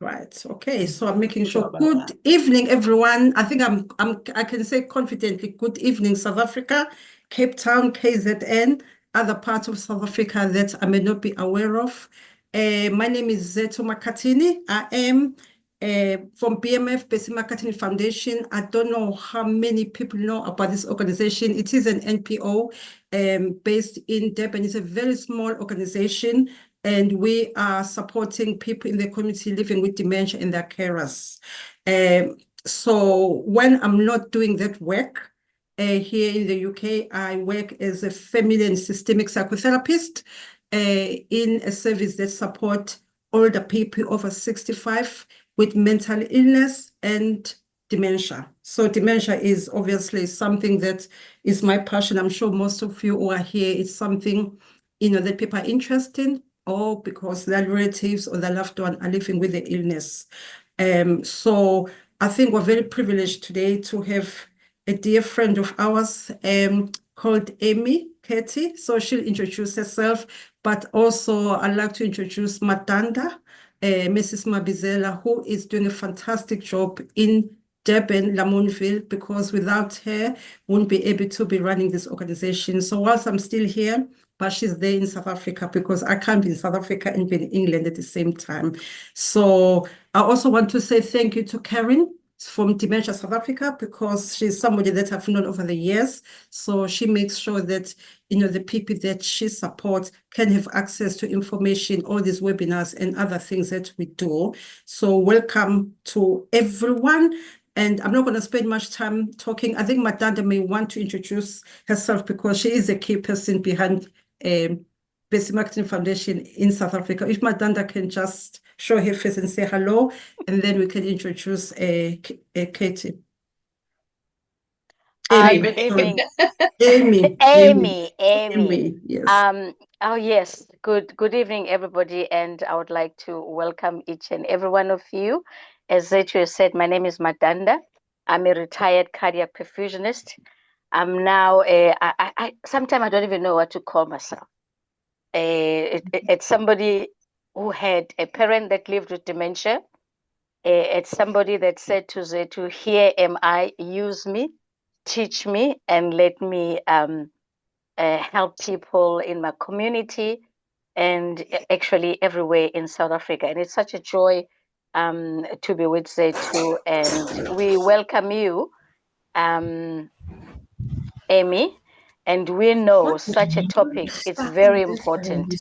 Right. Okay. So I'm making Sorry sure. about Good that. evening, everyone. I think I can say confidently, good evening, South Africa, Cape Town, KZN, other parts of South Africa that I may not be aware of. My name is Zeto Makatini. I am from BMF, Besi Makatini Foundation. I don't know how many people know about this organization. It is an NPO based in Durban. It's a very small organization, and we are supporting people in the community living with dementia and their carers. So when I'm not doing that work here in the UK, I work as a family and systemic psychotherapist in a service that support older people over 65 with mental illness and dementia. So dementia is obviously something that is my passion. I'm sure most of you who are here, it's something, that people are interested in, or because their relatives or their loved one are living with the illness. So I think we're very privileged today to have a dear friend of ours called Amy Karti. So she'll introduce herself, but also I'd like to introduce Matanda, Mrs. Mabizela, who is doing a fantastic job in Durban, Lamontville, because without her, won't be able to be running this organization. So whilst I'm still here, but she's there in South Africa because I can't be in South Africa and be in England at the same time. So I also want to say thank you to Karen from Dementia South Africa, because she's somebody that I've known over the years. So she makes sure that, the people that she supports can have access to information, all these webinars and other things that we do. So welcome to everyone. And I'm not going to spend much time talking. I think Matanda may want to introduce herself because she is a key person behind Basic Marketing Foundation in South Africa. If Matanda can just show her face and say hello, and then we can introduce Katie. Good evening. Amy. Amy. Yes. Oh yes. Good evening, everybody, and I would like to welcome each and every one of you. As Zetu said, my name is Madanda. I'm a retired cardiac perfusionist. I'm now sometimes I don't even know what to call myself. It's somebody who had a parent that lived with dementia. It's somebody that said to Zetu, "Here am I, use me, teach me, and let me help people in my community and actually everywhere in South Africa." And it's such a joy to be with Zetu, and we welcome you, Amy. And we know such a topic is very important.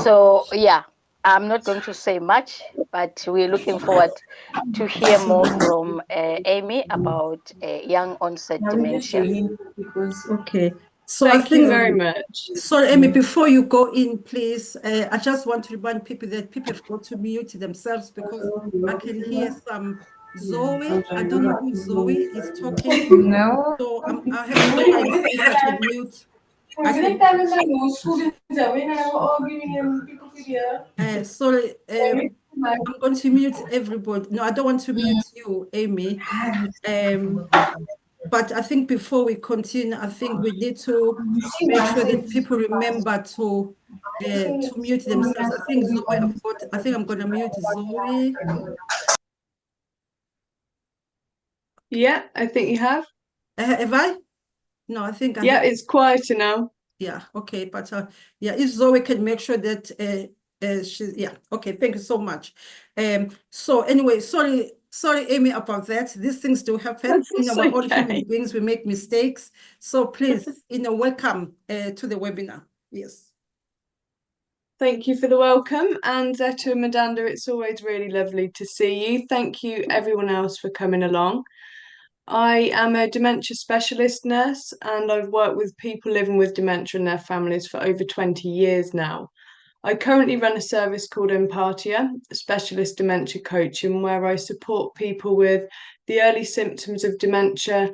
So yeah, I'm not going to say much, but we're looking forward to hear more from Amy about young onset dementia. Okay. So Thank you very much. Sorry, Amy, before you go in, please, I just want to remind people that people have got to mute themselves because I can hear some Zoe. I don't know who Zoe is talking. No. So I have to try and see if I can mute. Sorry, I'm going to mute everybody. No, I don't want to mute you, Amy. But I think before we continue, I think we need to make sure that people remember to mute themselves. I think Zoe, I think I'm going to mute Zoe. Yeah, I think you have. Have I? No, I think I Yeah, have. it's quieter now. Yeah, okay, but yeah, if Zoe can make sure that she's, yeah, okay, thank you so much. So anyway, sorry, Amy, about that. These things do happen. We're all human beings, we make mistakes. So please, welcome to the webinar. Yes. Thank you for the welcome. And Zetu and Madanda, it's always really lovely to see you. Thank you, everyone else, for coming along. I am a dementia specialist nurse, and I've worked with people living with dementia and their families for over 20 years now. I currently run a service called Empatia, specialist dementia coaching, where I support people with the early symptoms of dementia,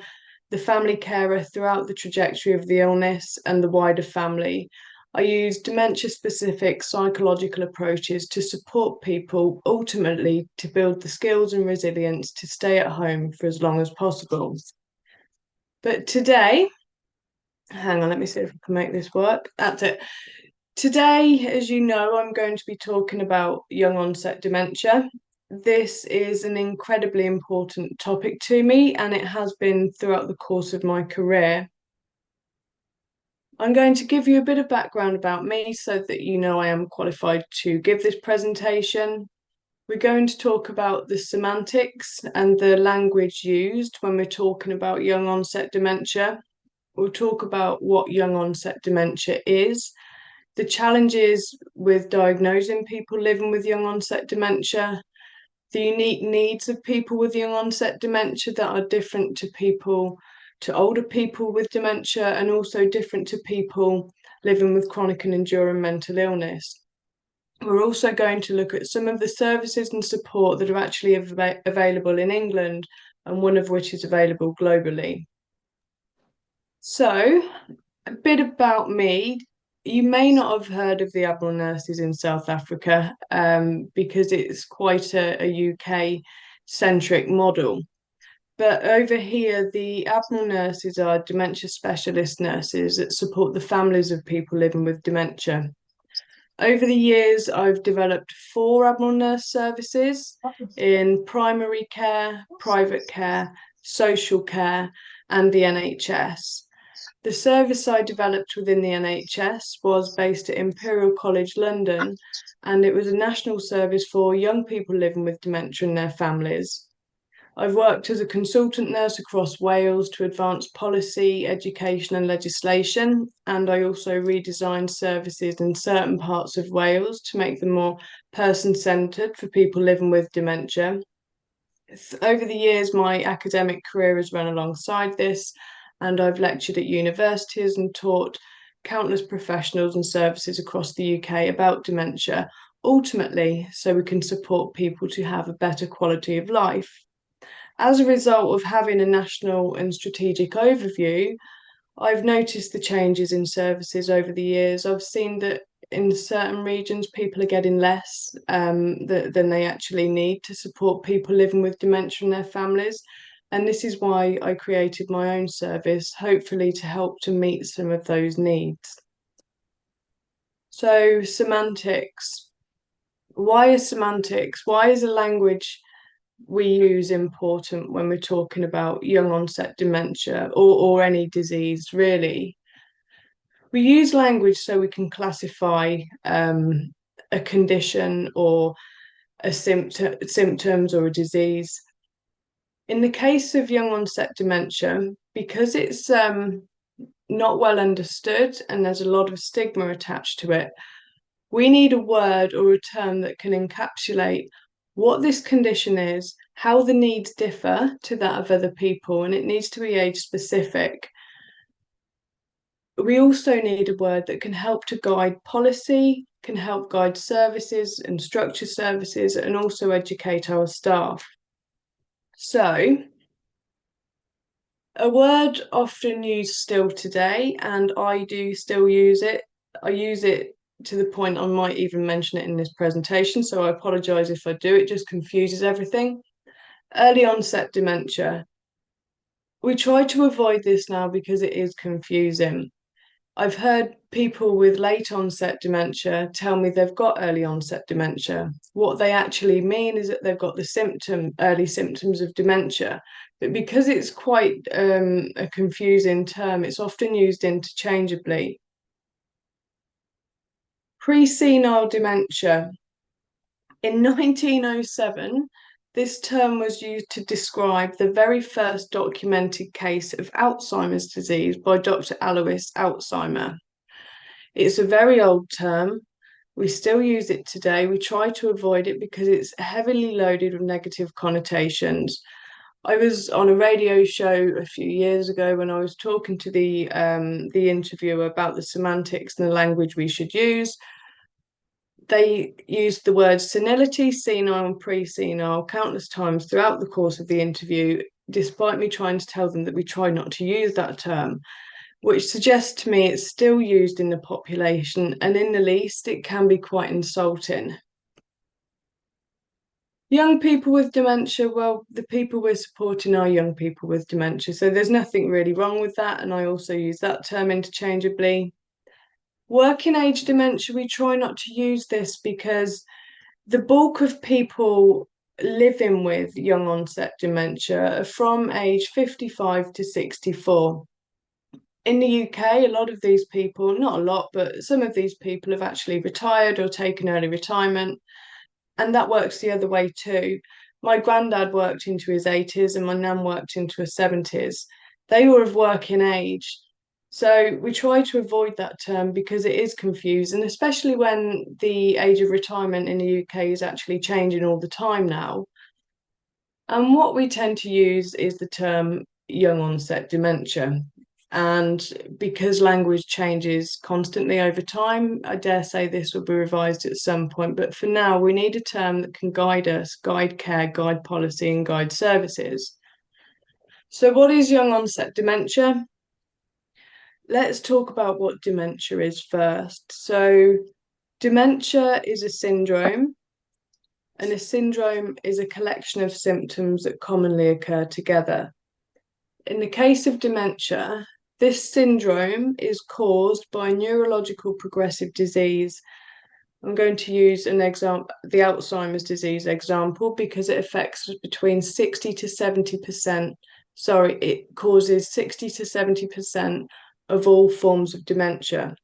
the family carer throughout the trajectory of the illness, and the wider family. I use dementia-specific psychological approaches to support people ultimately to build the skills and resilience to stay at home for as long as possible. But today, hang on, let me see if I can make this work. That's it. Today, as you know, I'm going to be talking about young onset dementia. This is an incredibly important topic to me, and it has been throughout the course of my career. I'm going to give you a bit of background about me so that you know I am qualified to give this presentation. We're going to talk about the semantics and the language used when we're talking about young onset dementia. We'll talk about what young onset dementia is, the challenges with diagnosing people living with young onset dementia, the unique needs of people with young onset dementia that are different to older people with dementia, and also different to people living with chronic and enduring mental illness. We're also going to look at some of the services and support that are actually available in England, and one of which is available globally. So, a bit about me. You may not have heard of the Admiral Nurses in South Africa because it's quite a UK-centric model. But over here, the Admiral Nurses are dementia specialist nurses that support the families of people living with dementia. Over the years, I've developed 4 Admiral Nurse services in primary care, private care, social care, and the NHS. The service I developed within the NHS was based at Imperial College London, and it was a national service for young people living with dementia and their families. I've worked as a consultant nurse across Wales to advance policy, education, and legislation, and I also redesigned services in certain parts of Wales to make them more person-centred for people living with dementia. Over the years, my academic career has run alongside this, and I've lectured at universities and taught countless professionals and services across the UK about dementia, ultimately so we can support people to have a better quality of life. As a result of having a national and strategic overview, I've noticed the changes in services over the years. I've seen that in certain regions, people are getting less than they actually need to support people living with dementia and their families. And this is why I created my own service, hopefully to help to meet some of those needs. So, semantics. Why is semantics? Why is a language we use important when we're talking about young onset dementia or any disease, really? We use language so we can classify a condition or a symptoms or a disease. In the case of young onset dementia, because it's not well understood and there's a lot of stigma attached to it, we need a word or a term that can encapsulate what this condition is, how the needs differ to that of other people, and it needs to be age specific. We also need a word that can help to guide policy, can help guide services and structure services, and also educate our staff. So, a word often used still today, and I do still use it. I use it to the point I might even mention it in this presentation, so I apologise if I do. It just confuses everything. Early onset dementia. We try to avoid this now because it is confusing. I've heard people with late onset dementia tell me they've got early onset dementia. What they actually mean is that they've got the early symptoms of dementia. But because it's quite a confusing term, it's often used interchangeably. Pre-senile dementia. In 1907, this term was used to describe the very first documented case of Alzheimer's disease by Dr. Alois Alzheimer. It's a very old term. We still use it today. We try to avoid it because it's heavily loaded with negative connotations. I was on a radio show a few years ago when I was talking to the interviewer about the semantics and the language we should use. They used the words senility, senile, and pre-senile countless times throughout the course of the interview, despite me trying to tell them that we try not to use that term, which suggests to me it's still used in the population, and in the least, it can be quite insulting. Young people with dementia, well, the people we're supporting are young people with dementia, so there's nothing really wrong with that, and I also use that term interchangeably. Working age dementia, we try not to use this because the bulk of people living with young onset dementia are from age 55 to 64. In the UK, a lot of these people, not a lot, but some of these people have actually retired or taken early retirement. And that works the other way too. My granddad worked into his 80s and my nan worked into her 70s. They were of working age. So we try to avoid that term because it is confusing, especially when the age of retirement in the UK is actually changing all the time now. And what we tend to use is the term young onset dementia. And because language changes constantly over time, I dare say this will be revised at some point. But for now, we need a term that can guide us, guide care, guide policy, and guide services. So, what is young onset dementia? Let's talk about what dementia is first. So, dementia is a syndrome, and a syndrome is a collection of symptoms that commonly occur together. In the case of dementia, this syndrome is caused by neurological progressive disease. I'm going to use an example, the Alzheimer's disease example, because it affects between 60 to 70%. Sorry, it causes 60 to 70% of all forms of dementia.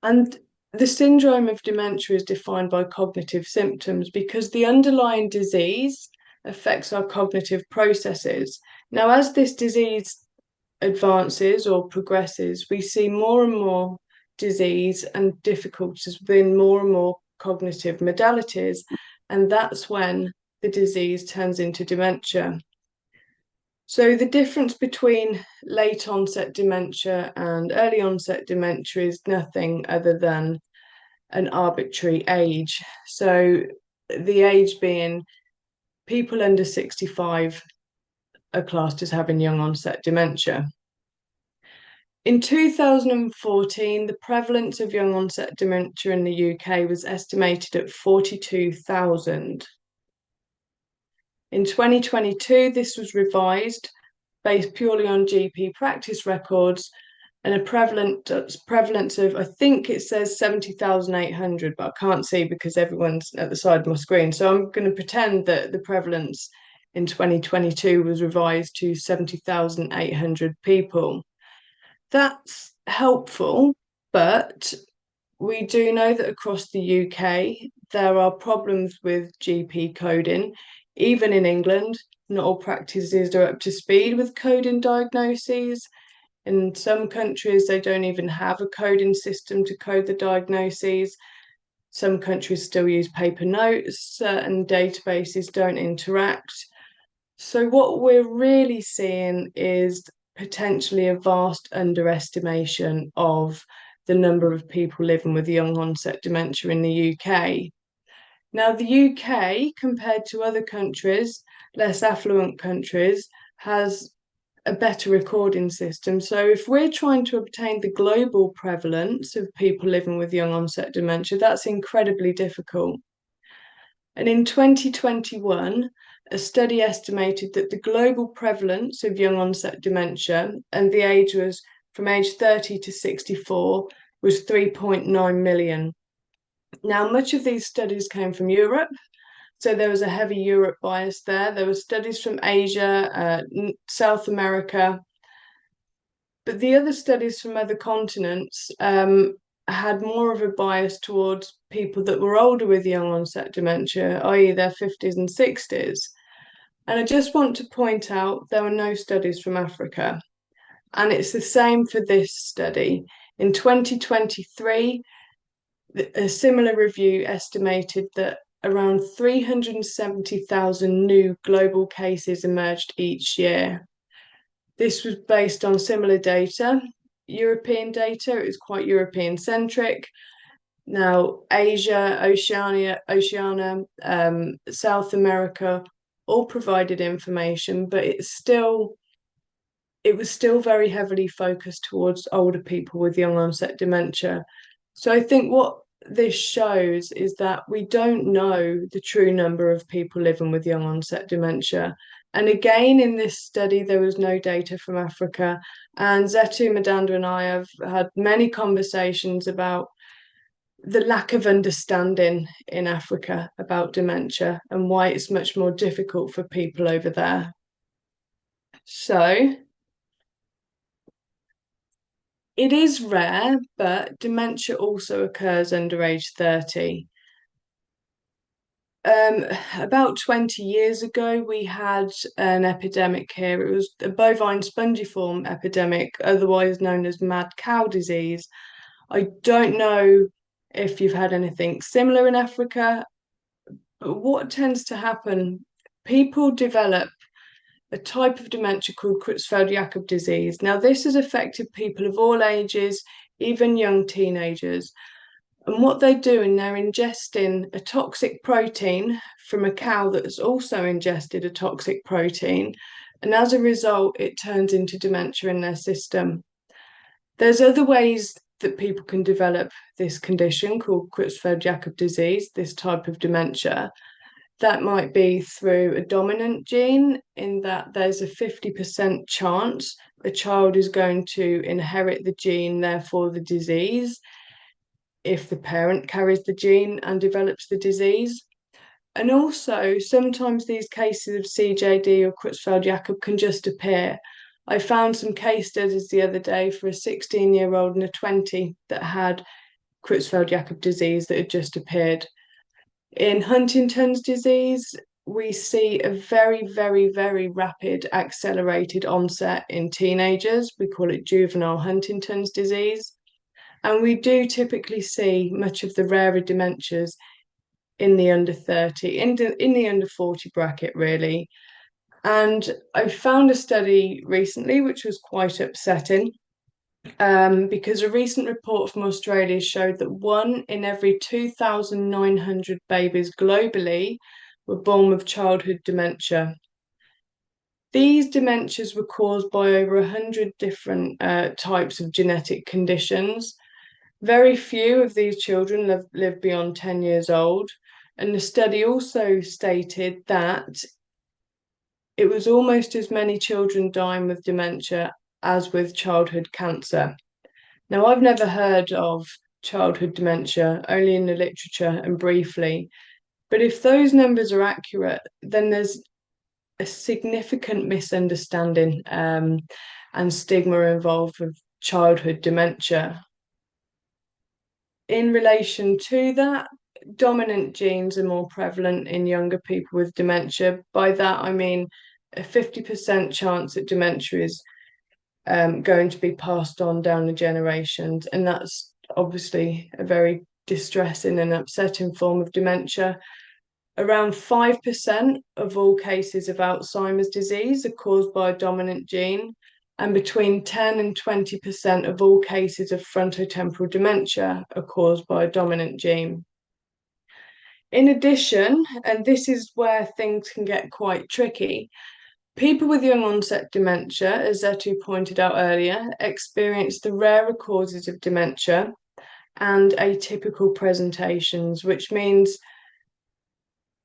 And the syndrome of dementia is defined by cognitive symptoms because the underlying disease affects our cognitive processes. Now, as this disease advances or progresses, we see more and more disease and difficulties within more and more cognitive modalities, and that's when the disease turns into dementia. So the difference between late onset dementia and early onset dementia is nothing other than an arbitrary age. So the age being people under 65 are classed as having young onset dementia. In 2014, the prevalence of young onset dementia in the UK was estimated at 42,000. In 2022, this was revised based purely on GP practice records and a prevalence of, I think it says 70,800, but I can't see because everyone's at the side of my screen. So I'm going to pretend that the prevalence in 2022 was revised to 70,800 people. That's helpful, but we do know that across the UK, there are problems with GP coding. Even in England, not all practices are up to speed with coding diagnoses. In some countries, they don't even have a coding system to code the diagnoses. Some countries still use paper notes, certain databases don't interact. So what we're really seeing is potentially a vast underestimation of the number of people living with young onset dementia in the UK. Now, the UK, compared to other countries, less affluent countries, has a better recording system. So if we're trying to obtain the global prevalence of people living with young onset dementia, that's incredibly difficult. And in 2021, a study estimated that the global prevalence of young onset dementia, and the age was from age 30 to 64, was 3.9 million. Now, much of these studies came from Europe, so there was a heavy Europe bias there. There were studies from Asia, South America, but the other studies from other continents had more of a bias towards people that were older with young onset dementia, i.e. their 50s and 60s. And I just want to point out there were no studies from Africa. And it's the same for this study. In 2023, a similar review estimated that around 370,000 new global cases emerged each year. This was based on similar data, European data. It was quite European centric. Now, Asia, Oceania, South America, all provided information, but it was still very heavily focused towards older people with young onset dementia. So I think what this shows is that we don't know the true number of people living with young onset dementia. And again, in this study, there was no data from Africa. And Zetu, Madanda, and I have had many conversations about the lack of understanding in Africa about dementia and why it's much more difficult for people over there. So it is rare, but dementia also occurs under age 30. About 20 years ago, we had an epidemic here. It was a bovine spongiform epidemic, otherwise known as mad cow disease. I don't know if you've had anything similar in Africa, but what tends to happen, people develop a type of dementia called Creutzfeldt-Jakob disease. Now, this has affected people of all ages, even young teenagers. And what they're doing, they're ingesting a toxic protein from a cow that's also ingested a toxic protein. And as a result, it turns into dementia in their system. There's other ways that people can develop this condition called Creutzfeldt-Jakob disease, this type of dementia. That might be through a dominant gene, in that there's a 50% chance a child is going to inherit the gene, therefore the disease, if the parent carries the gene and develops the disease. And also, sometimes these cases of CJD or Creutzfeldt-Jakob can just appear. I found some case studies the other day for a 16-year-old and a 20 that had Creutzfeldt-Jakob disease that had just appeared. In Huntington's disease, we see a very, very, very rapid accelerated onset in teenagers. We call it juvenile Huntington's disease. And we do typically see much of the rarer dementias in the under 30, in the under 40 bracket, really. And I found a study recently which was quite upsetting, because a recent report from Australia showed that 1 in every 2,900 babies globally were born with childhood dementia. These dementias were caused by over 100 different types of genetic conditions. Very few of these children live beyond 10 years old. And the study also stated that it was almost as many children dying with dementia as with childhood cancer. Now, I've never heard of childhood dementia, only in the literature and briefly. But if those numbers are accurate, then there's a significant misunderstanding and stigma involved with childhood dementia. In relation to that, dominant genes are more prevalent in younger people with dementia. By that, I mean a 50% chance that dementia is going to be passed on down the generations. And that's obviously a very distressing and upsetting form of dementia. Around 5% of all cases of Alzheimer's disease are caused by a dominant gene, and between 10 and 20% of all cases of frontotemporal dementia are caused by a dominant gene. In addition, and this is where things can get quite tricky, people with young onset dementia, as Zetu pointed out earlier, experience the rarer causes of dementia and atypical presentations, which means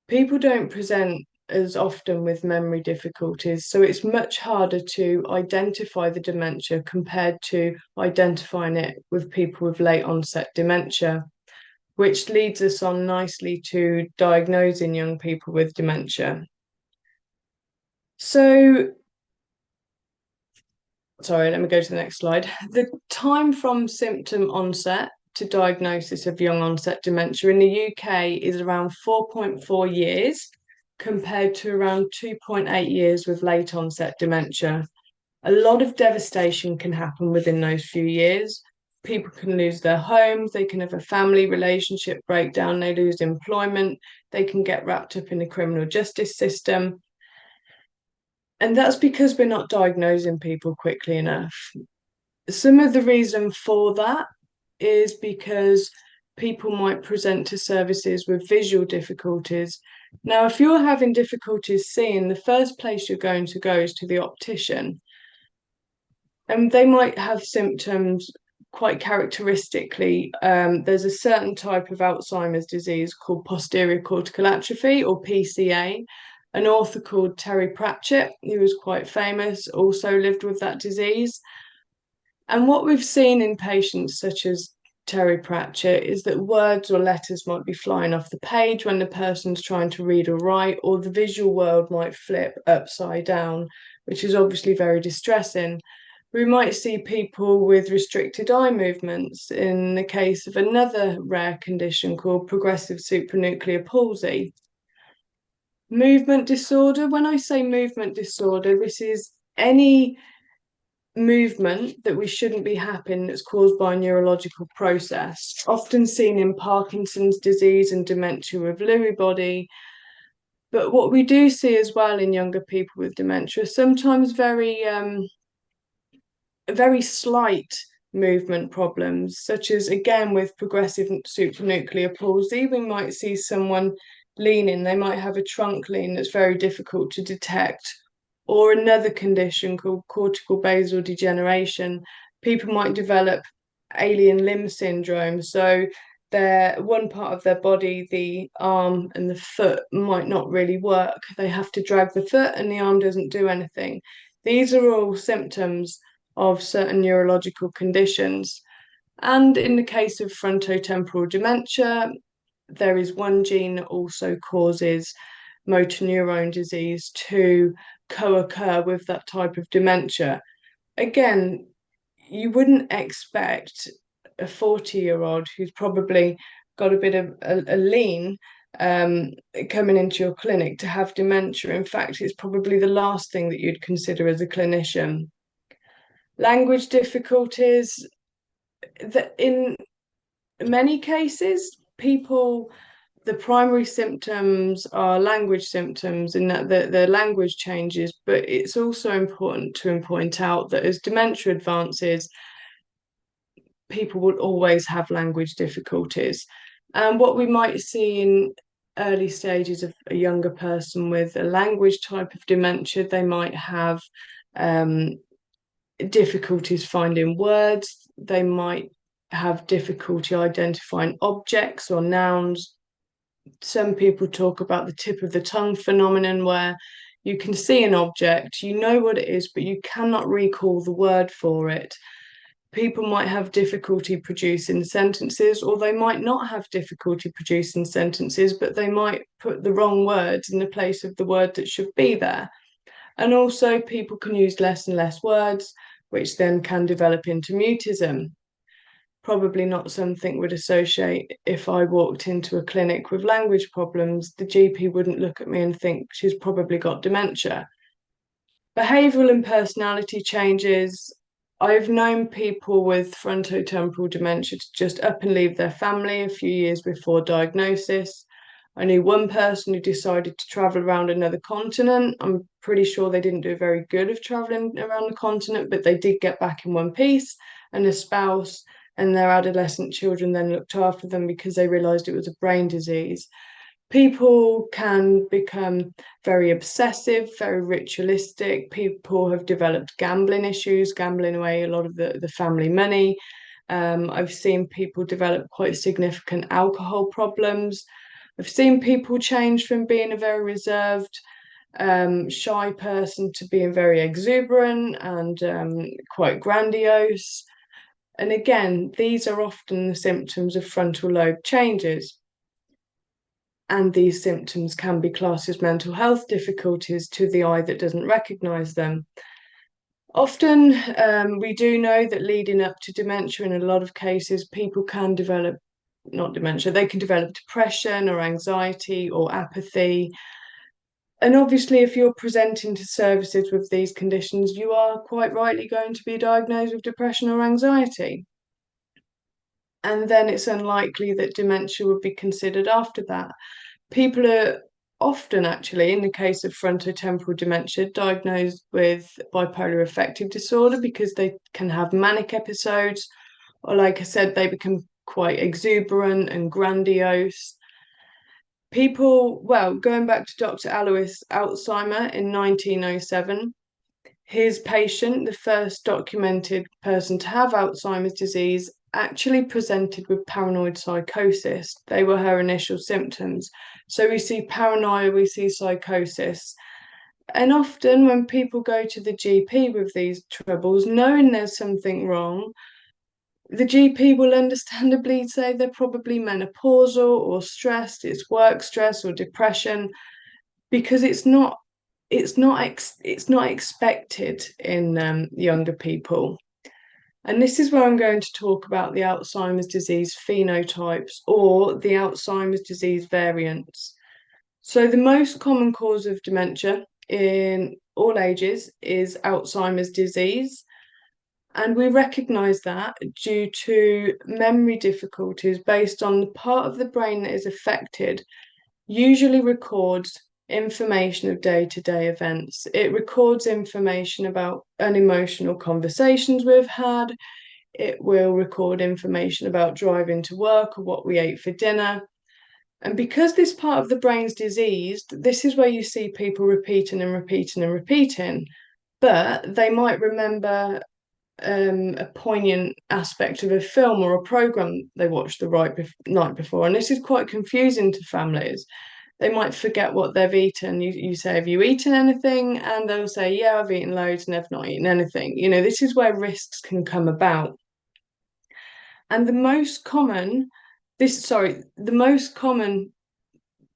people don't present as often with memory difficulties, so it's much harder to identify the dementia compared to identifying it with people with late onset dementia, which leads us on nicely to diagnosing young people with dementia. So, sorry, let me go to the next slide. The time from symptom onset to diagnosis of young onset dementia in the UK is around 4.4 years, compared to around 2.8 years with late onset dementia. A lot of devastation can happen within those few years. People can lose their homes, they can have a family relationship breakdown, they lose employment, they can get wrapped up in the criminal justice system. And that's because we're not diagnosing people quickly enough. Some of the reason for that is because people might present to services with visual difficulties. Now, if you're having difficulties seeing, the first place you're going to go is to the optician. And they might have symptoms quite characteristically. There's a certain type of Alzheimer's disease called posterior cortical atrophy, or PCA, An author called Terry Pratchett, who was quite famous, also lived with that disease. And what we've seen in patients such as Terry Pratchett is that words or letters might be flying off the page when the person's trying to read or write, or the visual world might flip upside down, which is obviously very distressing. We might see people with restricted eye movements in the case of another rare condition called progressive supranuclear palsy. Movement disorder, when I say movement disorder, this is any movement that we shouldn't be happening that's caused by a neurological process, often seen in Parkinson's disease and dementia with Lewy body. But what we do see as well in younger people with dementia, sometimes very slight movement problems, such as, again, with progressive supranuclear palsy, we might see someone leaning, they might have a trunk lean that's very difficult to detect, or another condition called cortical basal degeneration. People might develop alien limb syndrome, so one part of their body, the arm and the foot, might not really work. They have to drag the foot and the arm doesn't do anything. These are all symptoms of certain neurological conditions. And in the case of frontotemporal dementia, there is one gene that also causes motor neuron disease to co-occur with that type of dementia. Again, you wouldn't expect a 40-year-old who's probably got a bit of a lean coming into your clinic to have dementia. In fact, it's probably the last thing that you'd consider as a clinician. Language difficulties, that in many cases, the primary symptoms are language symptoms in that the language changes, but it's also important to point out that as dementia advances, people will always have language difficulties. And what we might see in early stages of a younger person with a language type of dementia, they might have difficulties finding words, they might have difficulty identifying objects or nouns. Some people talk about the tip of the tongue phenomenon, where you can see an object, you know what it is, but you cannot recall the word for it. People might have difficulty producing sentences, or they might not have difficulty producing sentences, but they might put the wrong words in the place of the word that should be there. And also, people can use less and less words, which then can develop into mutism. Probably not something we'd associate if I walked into a clinic with language problems. The GP wouldn't look at me and think she's probably got dementia. Behavioural and personality changes. I've known people with frontotemporal dementia to just up and leave their family a few years before diagnosis. I knew one person who decided to travel around another continent. I'm pretty sure they didn't do very good of traveling around the continent, but they did get back in one piece, and a spouse and their adolescent children then looked after them because they realised it was a brain disease. People can become very obsessive, very ritualistic. People have developed gambling issues, gambling away a lot of the family money. I've seen people develop quite significant alcohol problems. I've seen people change from being a very reserved, shy person to being very exuberant and quite grandiose. And again, these are often the symptoms of frontal lobe changes. And these symptoms can be classed as mental health difficulties to the eye that doesn't recognise them. Often, we do know that leading up to dementia, in a lot of cases, people can develop, not dementia, they can develop depression or anxiety or apathy. And obviously, if you're presenting to services with these conditions, you are quite rightly going to be diagnosed with depression or anxiety. And then it's unlikely that dementia would be considered after that. People are often, actually, in the case of frontotemporal dementia, diagnosed with bipolar affective disorder because they can have manic episodes, or, like I said, they become quite exuberant and grandiose. Going back to Dr. Alois Alzheimer in 1907, his patient, the first documented person to have Alzheimer's disease, actually presented with paranoid psychosis. They were her initial symptoms. So we see paranoia, we see psychosis. And often when people go to the GP with these troubles, knowing there's something wrong, the GP will understandably say they're probably menopausal or stressed, it's work stress or depression, because it's not expected in younger people. And this is where I'm going to talk about the Alzheimer's disease phenotypes or the Alzheimer's disease variants. So the most common cause of dementia in all ages is Alzheimer's disease. And we recognise that due to memory difficulties based on the part of the brain that is affected, usually records information of day-to-day events. It records information about unemotional conversations we've had. It will record information about driving to work or what we ate for dinner. And because this part of the brain's diseased, this is where you see people repeating and repeating and repeating, but they might remember a poignant aspect of a film or a program they watched the night before. And this is quite confusing to families. They might forget what they've eaten. You say, have you eaten anything? And they'll say, yeah, I've eaten loads and I've not eaten anything. You know, this is where risks can come about. And the most common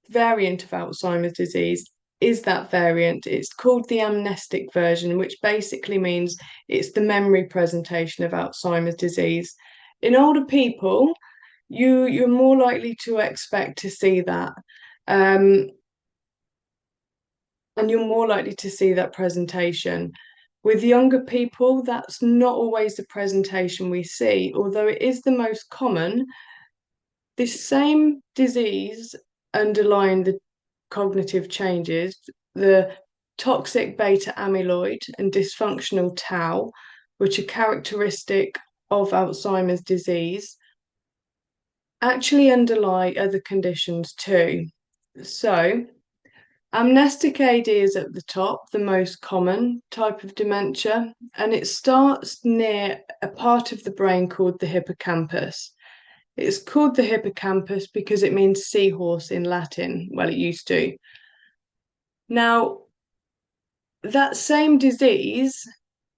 variant of Alzheimer's disease is that variant. It's called the amnestic version, which basically means it's the memory presentation of Alzheimer's disease. In older people, you're more likely to expect to see that. And you're more likely to see that presentation. With younger people, that's not always the presentation we see, although it is the most common. This same disease underlying the cognitive changes, the toxic beta amyloid and dysfunctional tau, which are characteristic of Alzheimer's disease, actually underlie other conditions too. So, amnestic AD is at the top, the most common type of dementia, and it starts near a part of the brain called the hippocampus. It's called the hippocampus because it means seahorse in Latin. Well, it used to. Now, that same disease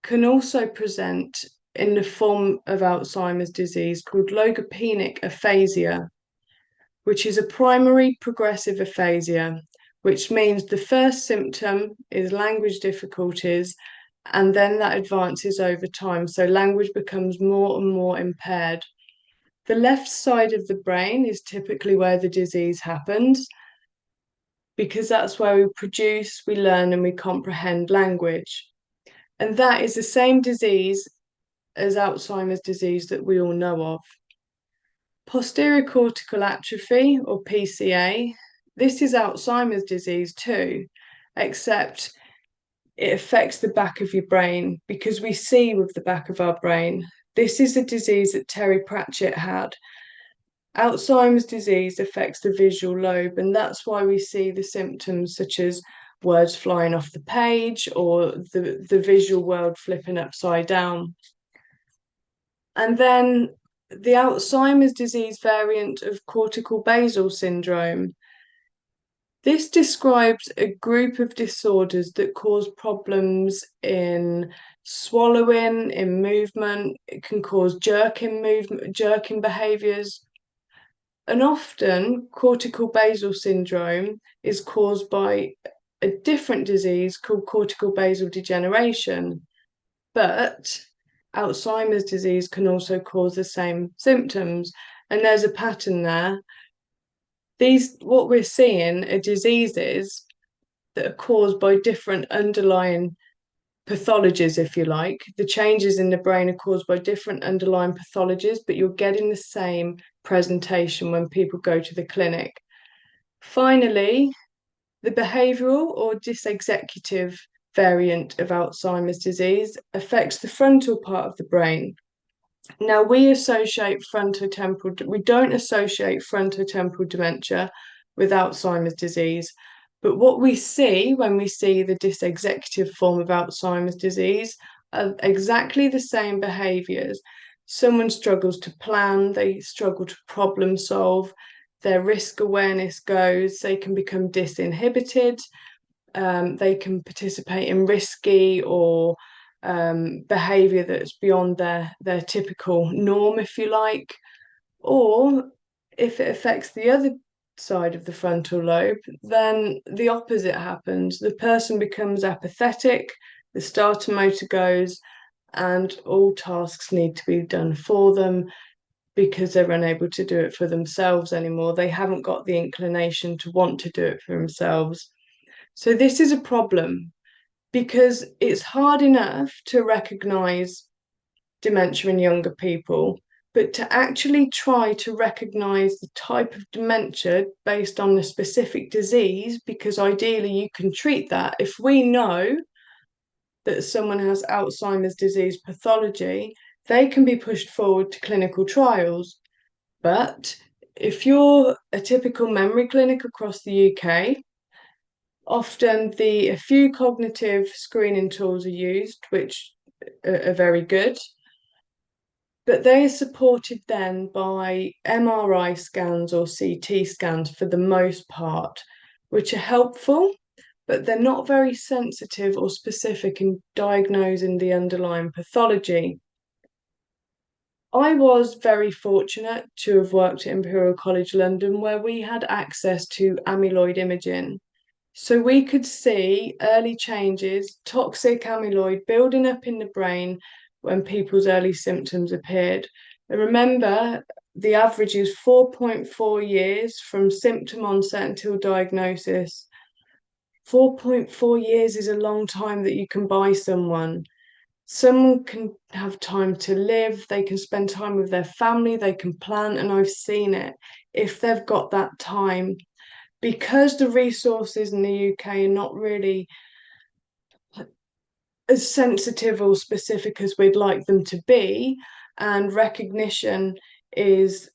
can also present in the form of Alzheimer's disease called logopenic aphasia, which is a primary progressive aphasia, which means the first symptom is language difficulties, and then that advances over time. So language becomes more and more impaired. The left side of the brain is typically where the disease happens, because that's where we produce, we learn, and we comprehend language. And that is the same disease as Alzheimer's disease that we all know of. Posterior cortical atrophy, or PCA, this is Alzheimer's disease too, except it affects the back of your brain because we see with the back of our brain. This is a disease that Terry Pratchett had. Alzheimer's disease affects the visual lobe, and that's why we see the symptoms such as words flying off the page or the visual world flipping upside down. And then the Alzheimer's disease variant of cortical basal syndrome. This describes a group of disorders that cause problems in swallowing, in movement. It can cause jerking behaviours. And often cortical basal syndrome is caused by a different disease called cortical basal degeneration. But Alzheimer's disease can also cause the same symptoms. And there's a pattern there. What we're seeing are diseases that are caused by different underlying pathologies, if you like. The changes in the brain are caused by different underlying pathologies, but you're getting the same presentation when people go to the clinic. Finally, the behavioural or dysexecutive variant of Alzheimer's disease affects the frontal part of the brain. Now, we don't associate frontotemporal dementia with Alzheimer's disease, but what we see when we see the dysexecutive form of Alzheimer's disease are exactly the same behaviours. Someone struggles to plan, they struggle to problem solve, their risk awareness goes, they can become disinhibited, they can participate in risky or behaviour that's beyond their typical norm, if you like. Or if it affects the other side of the frontal lobe, then the opposite happens. The person becomes apathetic, the starter motor goes, and all tasks need to be done for them because they're unable to do it for themselves anymore. They haven't got the inclination to want to do it for themselves. So this is a problem because it's hard enough to recognise dementia in younger people, but to actually try to recognise the type of dementia based on the specific disease, because ideally you can treat that. If we know that someone has Alzheimer's disease pathology, they can be pushed forward to clinical trials. But if you're a typical memory clinic across the UK, often a few cognitive screening tools are used, which are very good, but they are supported then by MRI scans or CT scans for the most part, which are helpful, but they're not very sensitive or specific in diagnosing the underlying pathology. I was very fortunate to have worked at Imperial College London, where we had access to amyloid imaging. So we could see early changes, toxic amyloid building up in the brain when people's early symptoms appeared. And remember, the average is 4.4 years from symptom onset until diagnosis. 4.4 years is a long time that you can buy someone. Someone can have time to live, they can spend time with their family, they can plan, and I've seen it if they've got that time. Because the resources in the UK are not really as sensitive or specific as we'd like them to be, and recognition is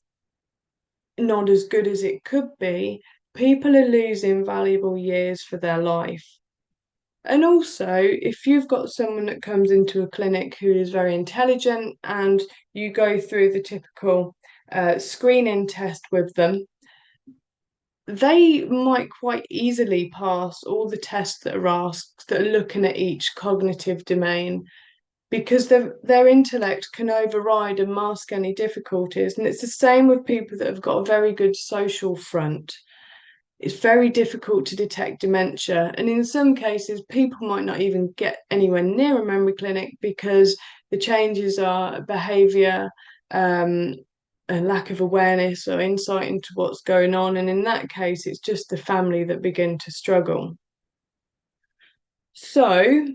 not as good as it could be, people are losing valuable years for their life. And also, if you've got someone that comes into a clinic who is very intelligent and you go through the typical screening test with them, they might quite easily pass all the tests that are asked that are looking at each cognitive domain because their intellect can override and mask any difficulties. And it's the same with people that have got a very good social front. It's very difficult to detect dementia. And in some cases, people might not even get anywhere near a memory clinic because the changes are behaviour, a lack of awareness or insight into what's going on. And in that case, it's just the family that begin to struggle. So,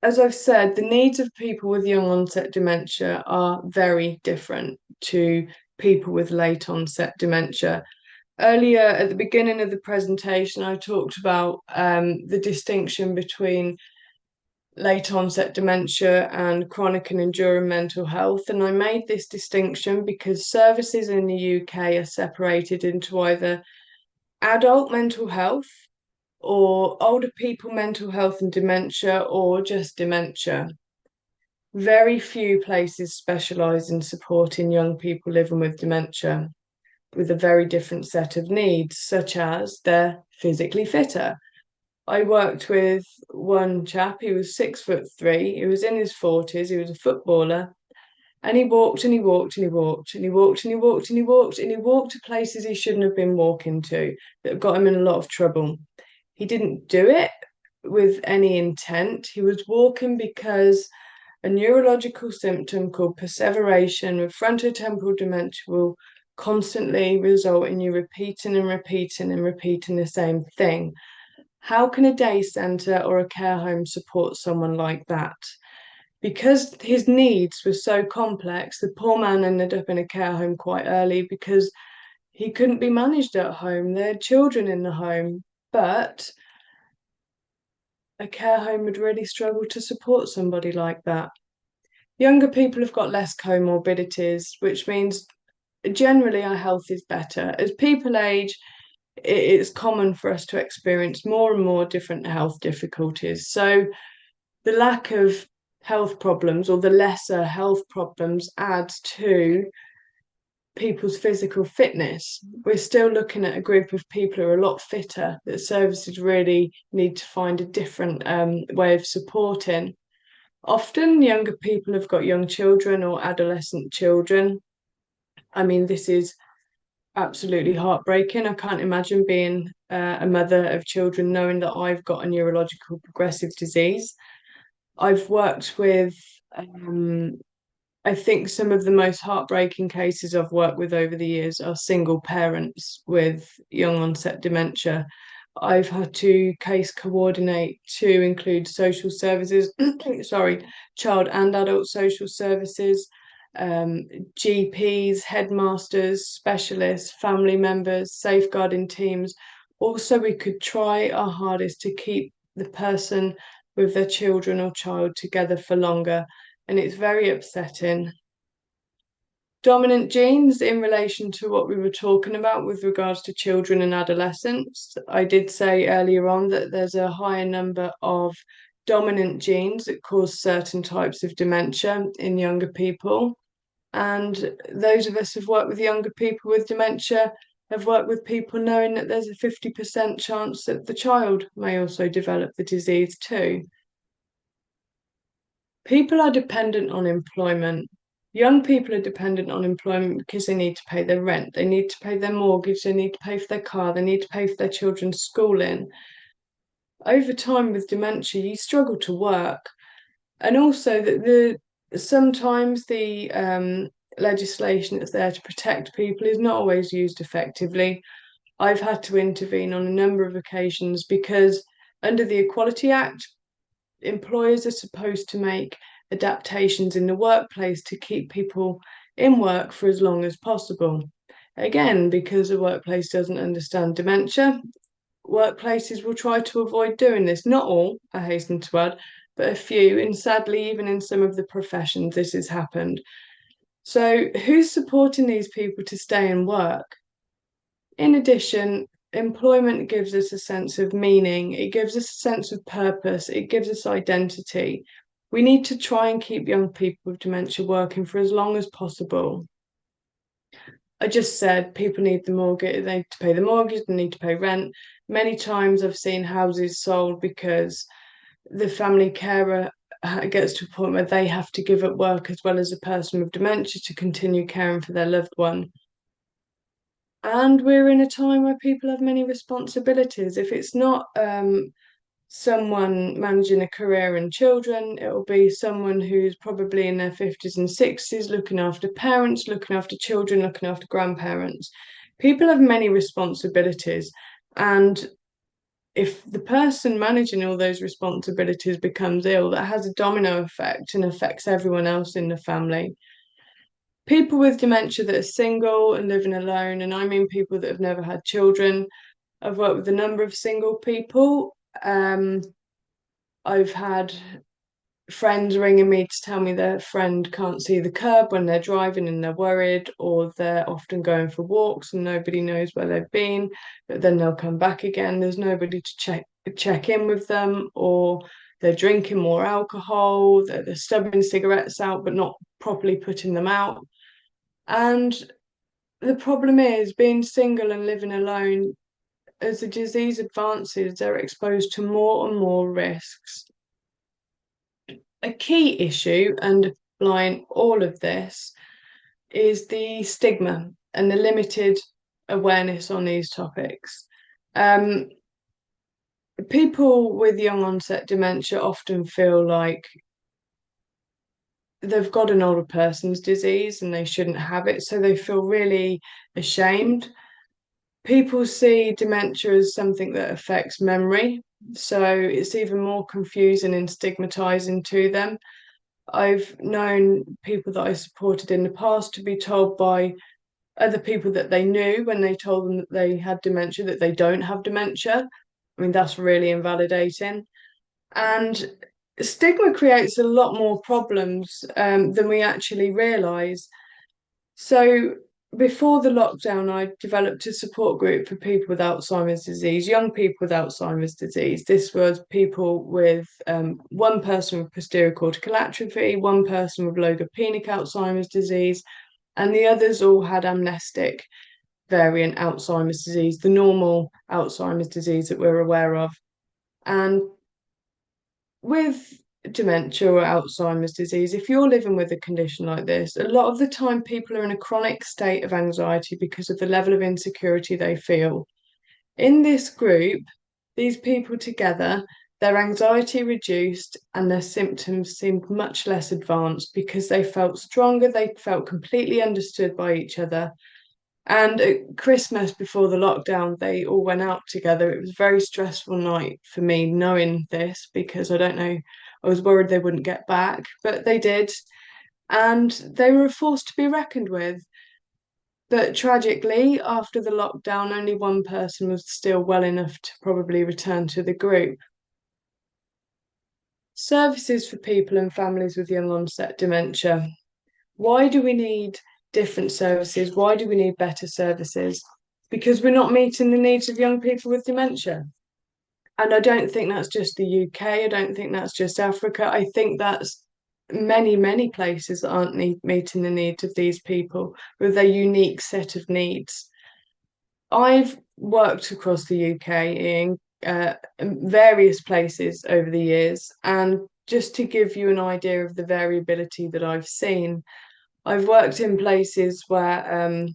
as I've said, the needs of people with young onset dementia are very different to people with late onset dementia. Earlier at the beginning of the presentation, I talked about the distinction between late onset dementia and chronic and enduring mental health. And I made this distinction because services in the UK are separated into either adult mental health or older people mental health and dementia, or just dementia. Very few places specialise in supporting young people living with dementia with a very different set of needs, such as they're physically fitter. I worked with one chap, he was 6'3", he was in his 40s, he was a footballer, and he walked and he walked and he walked and he walked and he walked and he walked and he walked to places he shouldn't have been walking to that got him in a lot of trouble. He didn't do it with any intent. He was walking because a neurological symptom called perseveration with frontotemporal dementia will constantly result in you repeating and repeating and repeating the same thing. How can a day centre or a care home support someone like that? Because his needs were so complex, the poor man ended up in a care home quite early because he couldn't be managed at home. There had children in the home, but a care home would really struggle to support somebody like that. Younger people have got less comorbidities, which means generally our health is better. As people age, it's common for us to experience more and more different health difficulties. So the lack of health problems, or the lesser health problems, add to people's physical fitness. We're still looking at a group of people who are a lot fitter, that services really need to find a different way of supporting. Often younger people have got young children or adolescent children. I mean, this is absolutely heartbreaking. I can't imagine being a mother of children knowing that I've got a neurological progressive disease. I've worked with I think some of the most heartbreaking cases I've worked with over the years are single parents with young onset dementia. I've had to case coordinate to include social services, sorry, child and adult social services, GPs, headmasters, specialists, family members, safeguarding teams. Also, we could try our hardest to keep the person with their children or child together for longer, and it's very upsetting. Dominant genes, in relation to what we were talking about with regards to children and adolescents, I did say earlier on that there's a higher number of dominant genes that cause certain types of dementia in younger people. And those of us who've worked with younger people with dementia have worked with people knowing that there's a 50% chance that the child may also develop the disease too. People are dependent on employment. Young people are dependent on employment because they need to pay their rent, they need to pay their mortgage, they need to pay for their car, they need to pay for their children's schooling. Over time with dementia, you struggle to work. And also that sometimes the legislation that's there to protect people is not always used effectively. I've had to intervene on a number of occasions because under the Equality Act, employers are supposed to make adaptations in the workplace to keep people in work for as long as possible. Again, because the workplace doesn't understand dementia, workplaces will try to avoid doing this. Not all, I hasten to add, but a few. And sadly, even in some of the professions, this has happened. So, who's supporting these people to stay and work? In addition, employment gives us a sense of meaning, it gives us a sense of purpose, it gives us identity. We need to try and keep young people with dementia working for as long as possible. I just said people need the mortgage, they need to pay the mortgage, they need to pay rent. Many times I've seen houses sold because the family carer gets to a point where they have to give up work as well as a person with dementia to continue caring for their loved one. And we're in a time where people have many responsibilities. If it's not someone managing a career and children, it will be someone who's probably in their 50s and 60s, looking after parents, looking after children, looking after grandparents. People have many responsibilities. And if the person managing all those responsibilities becomes ill, that has a domino effect and affects everyone else in the family. People with dementia that are single and living alone, and I mean people that have never had children. I've worked with a number of single people. I've had friends ringing me to tell me their friend can't see the curb when they're driving and they're worried, or they're often going for walks and nobody knows where they've been, but then they'll come back again. There's nobody to check in with them, or they're drinking more alcohol, they're stubbing cigarettes out but not properly putting them out. And the problem is, being single and living alone, as the disease advances, they're exposed to more and more risks. A key issue underlying all of this is the stigma and the limited awareness on these topics. People with young onset dementia often feel like they've got an older person's disease and they shouldn't have it, so they feel really ashamed. People see dementia as something that affects memory, so it's even more confusing and stigmatizing to them. I've known people that I supported in the past to be told by other people that they knew when they told them that they had dementia that they don't have dementia. I mean, that's really invalidating. And stigma creates a lot more problems than we actually realise. So before the lockdown, I developed a support group for people with Alzheimer's disease, young people with Alzheimer's disease. This was people with one person with posterior cortical atrophy, one person with logopenic Alzheimer's disease, and the others all had amnestic variant Alzheimer's disease, the normal Alzheimer's disease that we're aware of. And with dementia or Alzheimer's disease, if you're living with a condition like this, a lot of the time people are in a chronic state of anxiety because of the level of insecurity they feel. In this group, these people together, their anxiety reduced and their symptoms seemed much less advanced because they felt stronger, they felt completely understood by each other. And at Christmas before the lockdown, they all went out together. It was a very stressful night for me knowing this because I don't know, I was worried they wouldn't get back, but they did. And they were a force to be reckoned with. But tragically, after the lockdown, only one person was still well enough to probably return to the group. Services for people and families with young onset dementia. Why do we need different services? Why do we need better services? Because we're not meeting the needs of young people with dementia. And I don't think that's just the UK. I don't think that's just Africa. I think that's many places that aren't meeting the needs of these people with their unique set of needs. I've worked across the UK in various places over the years, and just to give you an idea of the variability that I've seen, I've worked in places where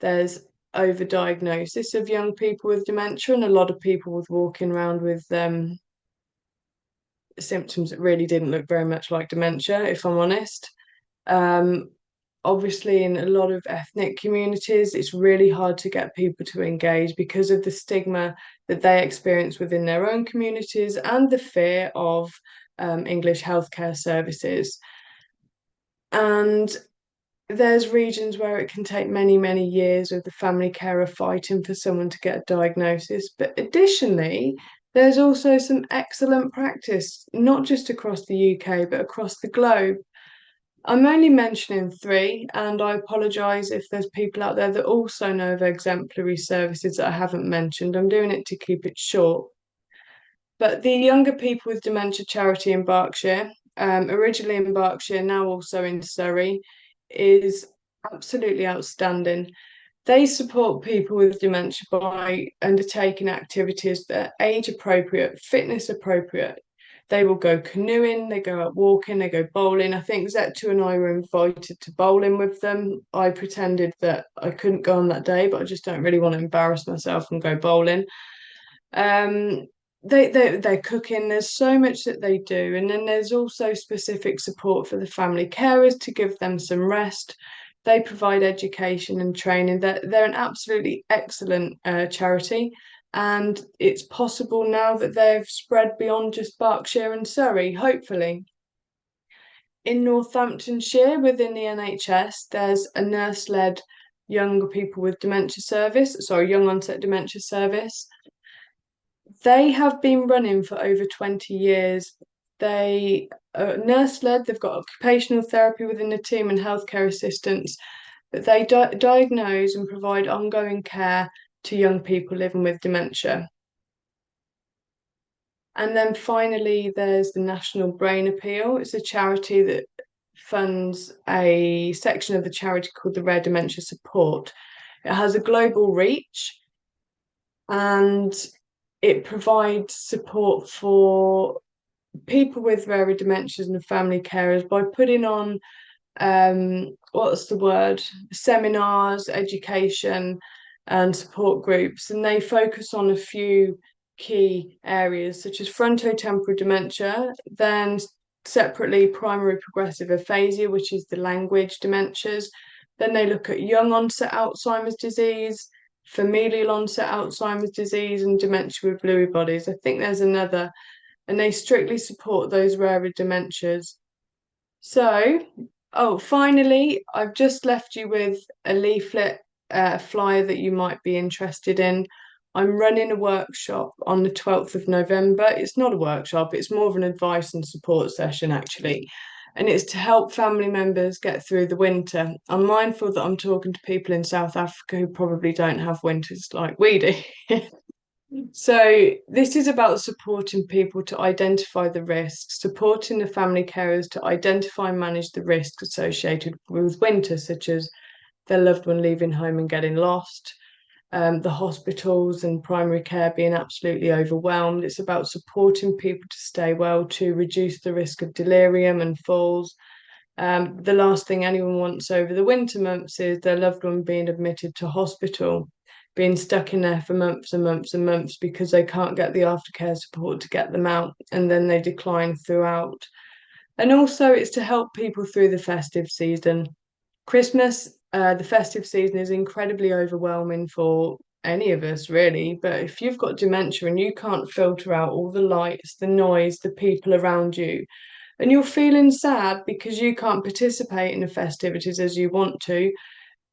there's overdiagnosis of young people with dementia, and a lot of people was walking around with symptoms that really didn't look very much like dementia, if I'm honest. Obviously, in a lot of ethnic communities, it's really hard to get people to engage because of the stigma that they experience within their own communities and the fear of English healthcare services. And there's regions where it can take many years of the family carer fighting for someone to get a diagnosis. But additionally, there's also some excellent practice, not just across the UK, but across the globe. I'm only mentioning three, and I apologise if there's people out there that also know of exemplary services that I haven't mentioned. I'm doing it to keep it short. But the Younger People with Dementia charity in Berkshire, originally in Berkshire, now also in Surrey, is absolutely outstanding. They support people with dementia by undertaking activities that are age appropriate, fitness appropriate. They will go canoeing, they go out walking, they go bowling. I think Zetu and I were invited to bowling with them. I pretended that I couldn't go on that day, but I just don't really want to embarrass myself and go bowling. They're cooking. There's so much that they do, and then there's also specific support for the family carers to give them some rest. They provide education and training. They're an absolutely excellent charity, and it's possible now that they've spread beyond just Berkshire and Surrey, hopefully. In Northamptonshire, within the NHS, there's a nurse-led young people with dementia service, sorry, young onset dementia service. They have been running for over 20 years. They are nurse-led, they've got occupational therapy within the team and healthcare assistants, but they diagnose and provide ongoing care to young people living with dementia. And then finally, there's the National Brain Appeal. It's a charity that funds a section of the charity called the Rare Dementia Support. It has a global reach, and it provides support for people with rare dementias and family carers by putting on seminars, education and support groups, and they focus on a few key areas such as frontotemporal dementia, then separately primary progressive aphasia, which is the language dementias. Then they look at young onset Alzheimer's disease, familial onset Alzheimer's disease, and dementia with Lewy bodies. I think there's another, and they strictly support those rarer dementias. So, finally, I've just left you with a leaflet, flyer that you might be interested in. I'm running a workshop on the 12th of November. It's not a workshop, it's more of an advice and support session, actually. and it's to help family members get through the winter. I'm mindful that I'm talking to people in South Africa who probably don't have winters like we do. So this is about supporting people to identify the risks, supporting the family carers to identify and manage the risks associated with winter, such as their loved one leaving home and getting lost, the hospitals and primary care being absolutely overwhelmed. It's about supporting people to stay well, to reduce the risk of delirium and falls. The last thing anyone wants over the winter months is their loved one being admitted to hospital, being stuck in there for months and months and months because they can't get the aftercare support to get them out, and then they decline throughout. And also, it's to help people through the festive season. Christmas, the festive season is incredibly overwhelming for any of us, really. But if you've got dementia and you can't filter out all the lights, the noise, the people around you, and you're feeling sad because you can't participate in the festivities as you want to,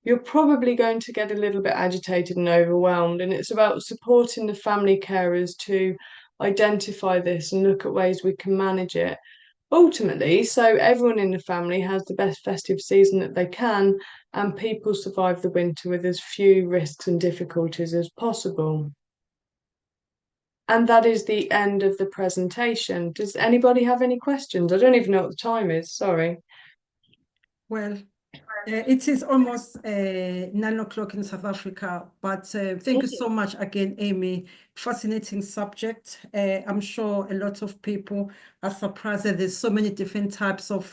you're probably going to get a little bit agitated and overwhelmed. And it's about supporting the family carers to identify this and look at ways we can manage it ultimately, so everyone in the family has the best festive season that they can, and people survive the winter with as few risks and difficulties as possible. And that is the end of the presentation. Does anybody have any questions? I don't even know what the time is, sorry. Well, it is almost 9 o'clock in South Africa, but thank you so much again, Amy. Fascinating subject. I'm sure a lot of people are surprised that there's so many different types of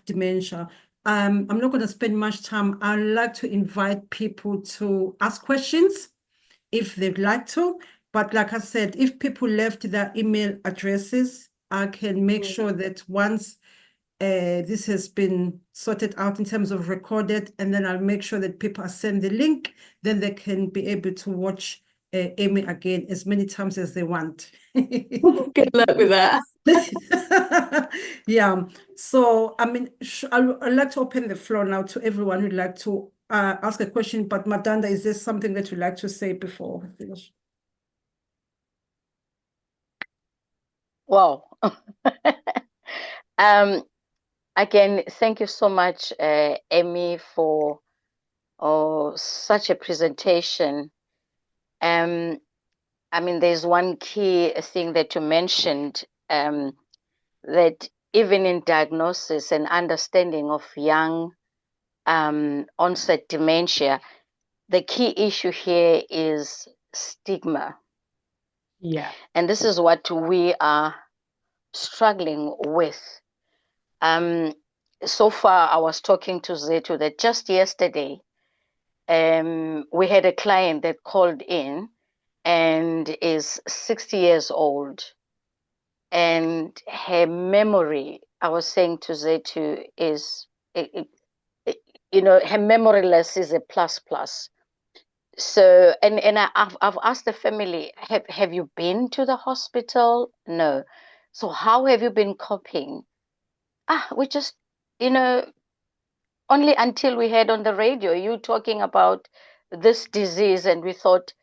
dementia. I'm not going to spend much time. I'd like to invite people to ask questions if they'd like to. But like I said, if people left their email addresses, I can make sure that once this has been sorted out in terms of recorded, and then I'll make sure that people are sent the link, then they can be able to watch Amy again as many times as they want. Good luck with that. Yeah, so I mean, I'd like to open the floor now to everyone who'd like to ask a question, but Madanda, is there something that you'd like to say before we finish? Wow. Again, thank you so much, Amy, for such a presentation. I mean, there's one key thing that you mentioned, that even in diagnosis and understanding of young onset dementia, the key issue here is stigma. Yeah. And this is what we are struggling with. So far, I was talking to Zetu that just yesterday, we had a client that called in and is 60 years old. And her memory, I was saying to Zetu, is, her memory loss is a plus plus. So, and I've asked the family, have you been to the hospital? No. So how have you been coping? We just, only until we heard on the radio you talking about this disease, and we thought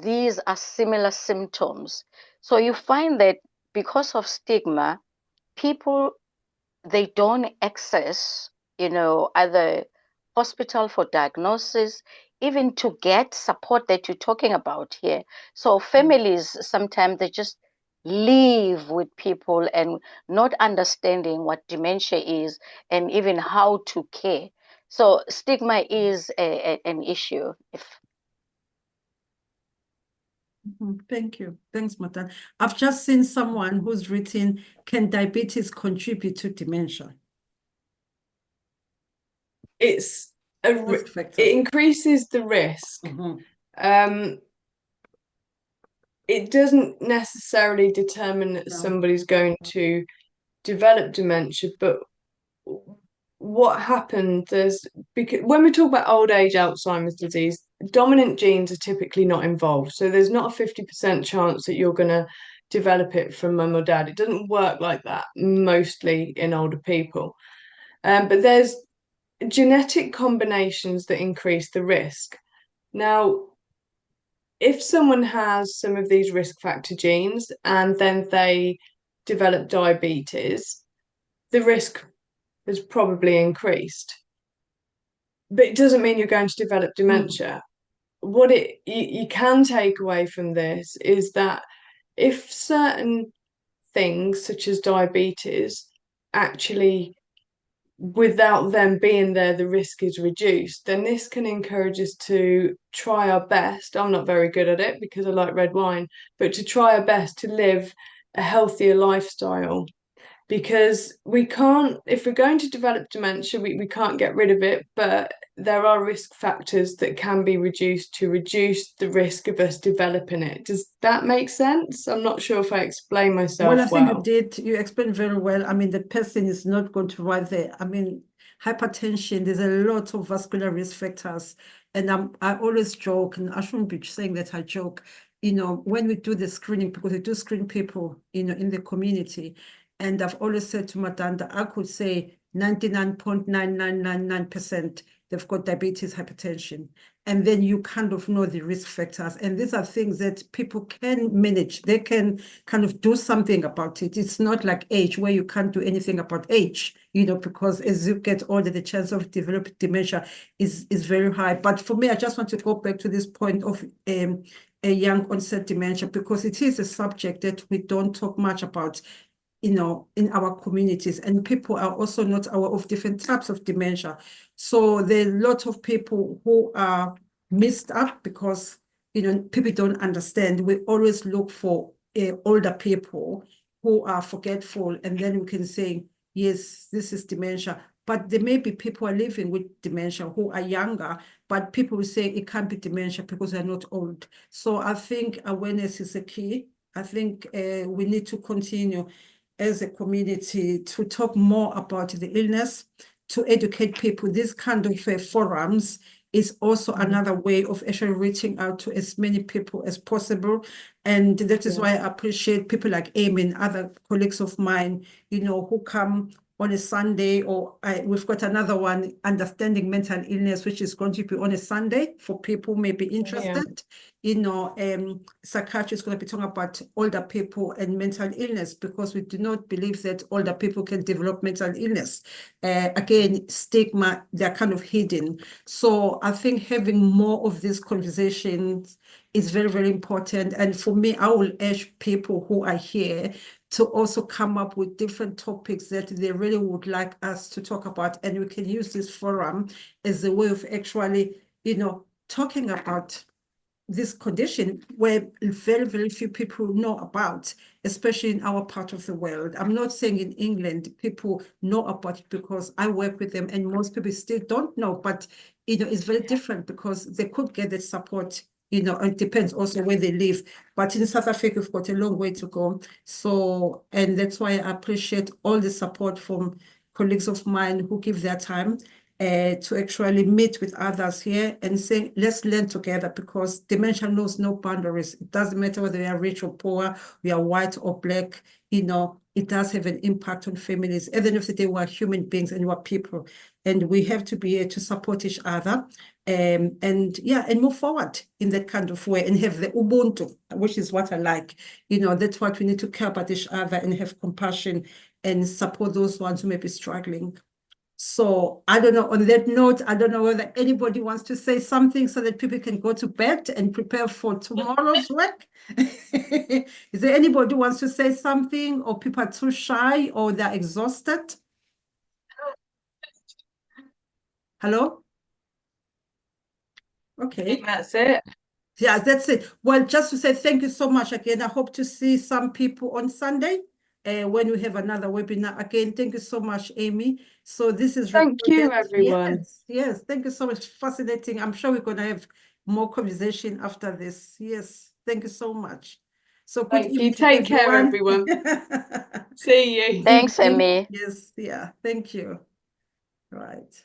these are similar symptoms. So you find that because of stigma, people, they don't access, either hospital for diagnosis, even to get support that you're talking about here. So families, sometimes they just live with people and not understanding what dementia is and even how to care. So stigma is an issue. Thank you. Thanks, Matan. I've just seen someone who's written, can diabetes contribute to dementia? It Risk factors. increases the risk. It doesn't necessarily determine that somebody's going to develop dementia, but what happens is, because when we talk about old age Alzheimer's disease, dominant genes are typically not involved. So there's not a 50% chance that you're going to develop it from mum or dad. It doesn't work like that mostly in older people. But there's genetic combinations that increase the risk. Now, if someone has some of these risk factor genes and then they develop diabetes, the risk has probably increased. But it doesn't mean you're going to develop dementia. What you can take away from this is that if certain things such as diabetes actually, without them being there, the risk is reduced, then this can encourage us to try our best. I'm not very good at it because I like red wine, but to try our best to live a healthier lifestyle, because we can't, if we're going to develop dementia, we can't get rid of it, but there are risk factors that can be reduced to reduce the risk of us developing it. Does that make sense? I'm not sure if I explain myself Well, I think you well. did. You explained very well. I mean, the person is not going to write there. I mean, hypertension, there's a lot of vascular risk factors. And I always joke, and I shouldn't be saying that I joke, when we do the screening, because we do screen people, in the community. And I've always said to Madanda, I could say 99.9999% they've got diabetes, hypertension. And then you kind of know the risk factors. And these are things that people can manage. They can kind of do something about it. It's not like age where you can't do anything about age, because as you get older, the chance of developing dementia is very high. But for me, I just want to go back to this point of a young onset dementia, because it is a subject that we don't talk much about, in our communities, and people are also not aware of different types of dementia. So there are a lot of people who are missed up because, people don't understand. We always look for older people who are forgetful, and then we can say, yes, this is dementia. But there may be people who are living with dementia who are younger, but people will say it can't be dementia because they're not old. So I think awareness is a key. I think we need to continue as a community to talk more about the illness, to educate people. This kind of forums is also another way of actually reaching out to as many people as possible. And that is why I appreciate people like Amy and other colleagues of mine, who come on a Sunday, or we've got another one, Understanding Mental Illness, which is going to be on a Sunday for people who may be interested. Psychiatry is going to be talking about older people and mental illness, because we do not believe that older people can develop mental illness. Again, stigma, they're kind of hidden. So I think having more of these conversations is very, very important. And for me, I will urge people who are here to also come up with different topics that they really would like us to talk about. And we can use this forum as a way of actually, talking about this condition where very, very few people know about, especially in our part of the world. I'm not saying in England, people know about it because I work with them, and most people still don't know, but, it's very different because they could get the support. It depends also where they live. But in South Africa, we've got a long way to go. So, and that's why I appreciate all the support from colleagues of mine who give their time to actually meet with others here and say, let's learn together, because dementia knows no boundaries. It doesn't matter whether we are rich or poor, we are white or black, it does have an impact on families. At the end of the day, we are human beings and we are people, and we have to be here to support each other. And move forward in that kind of way, and have the Ubuntu, which is what I like. That's what we need to care about each other and have compassion and support those ones who may be struggling. So I don't know, on that note, I don't know whether anybody wants to say something so that people can go to bed and prepare for tomorrow's work. Is there anybody who wants to say something, or people are too shy, or they're exhausted? Hello? Okay. That's it. Yeah, that's it. Well, just to say thank you so much again. I hope to see some people on Sunday when we have another webinar. Again, thank you so much, Amy. So this is Thank you, recorded. everyone. Yes, thank you so much. Fascinating. I'm sure we're going to have more conversation after this. Yes, thank you so much. So good Thank you. evening to Take care, everyone. everyone. See you. Thanks, Amy. Yes, yeah, thank you. Right.